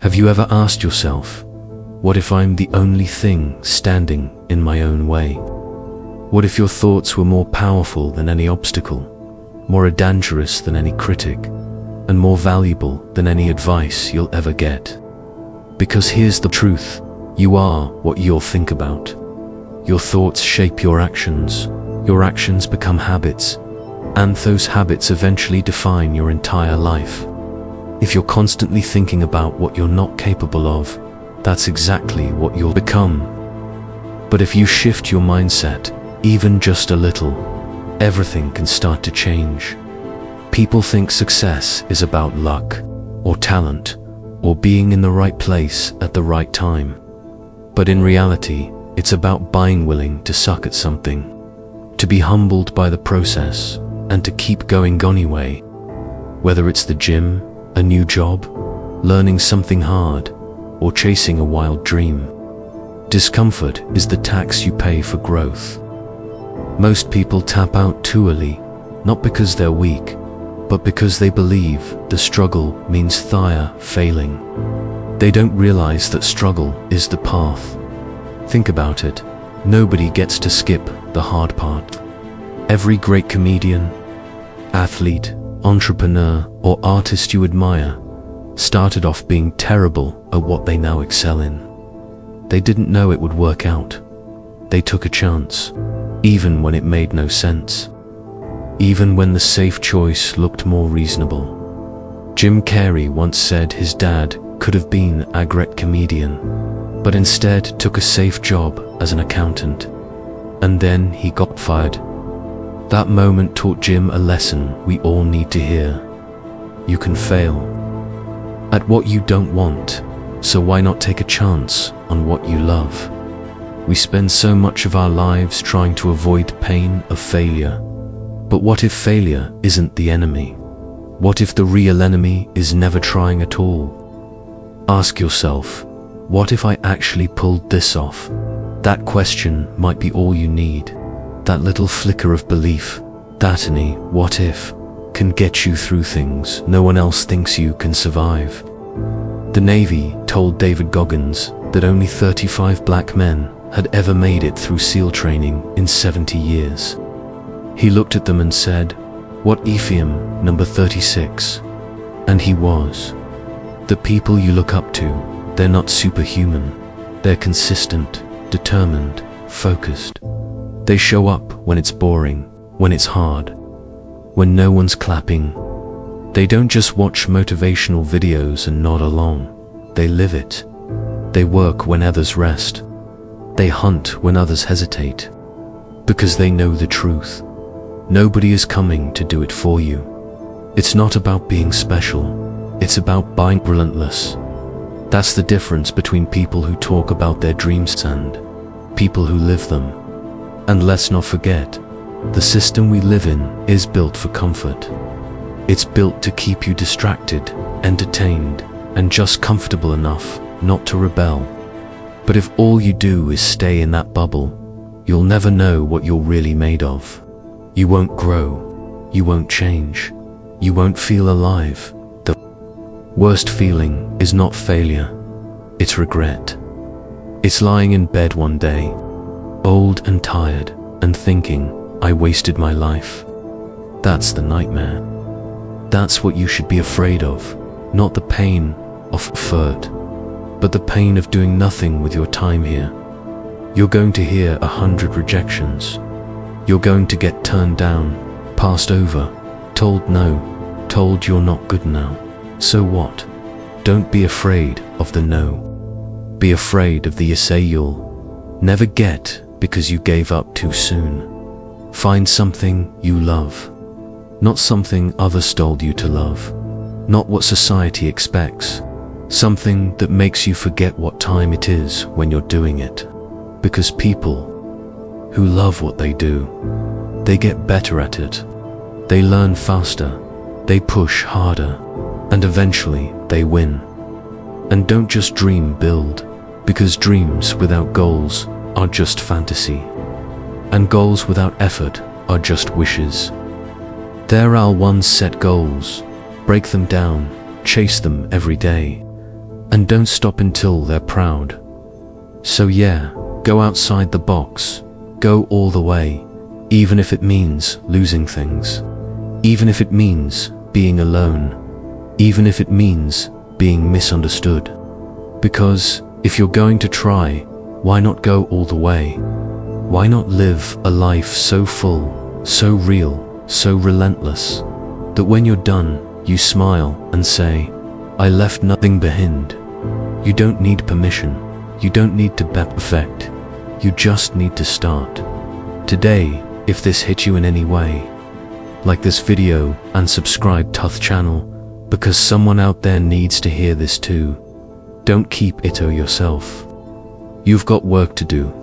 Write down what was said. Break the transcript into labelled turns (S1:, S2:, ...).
S1: Have you ever asked yourself, what if I'm the only thing standing in my own way? What if your thoughts were more powerful than any obstacle, more dangerous than any critic, and more valuable than any advice you'll ever get? Because here's the truth, you are what you'll think about. Your thoughts shape your actions become habits, and those habits eventually define your entire life. If you're constantly thinking about what you're not capable of, that's exactly what you'll become. But if you shift your mindset, even just a little, everything can start to change. People think success is about luck, or talent, or being in the right place at the right time. But in reality, it's about being willing to suck at something, to be humbled by the process, and to keep going anyway. Whether it's the gym, a new job, learning something hard, or chasing a wild dream, discomfort is the tax you pay for growth. Most people tap out too early, not because they're weak, but because they believe the struggle means they're failing. They don't realize that struggle is the path. Think about it, nobody gets to skip the hard part. Every great comedian, athlete, entrepreneur, or artist you admire started off being terrible at what they now excel in. They didn't know it would work out. They took a chance, even when it made no sense, even when the safe choice looked more reasonable. Jim Carrey once said his dad could have been a great comedian, but instead took a safe job as an accountant, and then he got fired. That moment taught Jim a lesson we all need to hear. You can fail at what you don't want, so why not take a chance on what you love? We spend so much of our lives trying to avoid pain of failure. But what if failure isn't the enemy? What if the real enemy is never trying at all? Ask yourself, what if I actually pulled this off? That question might be all you need. That little flicker of belief, that any what if, can get you through things no one else thinks you can survive. The Navy told David Goggins that only 35 black men had ever made it through SEAL training in 70 years. He looked at them and said, "What Ephraim, number 36? And he was. The people you look up to, they're not superhuman. They're consistent, determined, focused. They show up when it's boring, when it's hard, when no one's clapping. They don't just watch motivational videos and nod along. They live it. They work when others rest. They hunt when others hesitate. Because they know the truth. Nobody is coming to do it for you. It's not about being special. It's about being relentless. That's the difference between people who talk about their dreams and people who live them. And let's not forget, the system we live in is built for comfort. It's built to keep you distracted, entertained, and just comfortable enough not to rebel. But if all you do is stay in that bubble, you'll never know what you're really made of. You won't grow. You won't change. You won't feel alive. The worst feeling is not failure. It's regret. It's lying in bed one day, old and tired, and thinking, I wasted my life. That's the nightmare. That's what you should be afraid of, not the pain of effort, but the pain of doing nothing with your time here. You're going to hear 100 rejections. You're going to get turned down, passed over, told no, told you're not good now. So what? Don't be afraid of the no. Be afraid of the yes you'll never get because you gave up too soon. Find something you love, not something others told you to love, not what society expects, something that makes you forget what time it is when you're doing it. Because people who love what they do, they get better at it. They learn faster, they push harder, and eventually they win. And don't just dream, build, because dreams without goals are just fantasy, and goals without effort are just wishes. There are once set goals, break them down, chase them every day, and don't stop until they're proud. So yeah, go outside the box, go all the way, even if it means losing things, even if it means being alone, even if it means being misunderstood. Because if you're going to try, why not go all the way? Why not live a life so full, so real, so relentless, that when you're done, you smile and say, I left nothing behind. You don't need permission. You don't need to be perfect. You just need to start. Today, if this hit you in any way, like this video and subscribe to the channel, because someone out there needs to hear this too. Don't keep it to yourself. You've got work to do.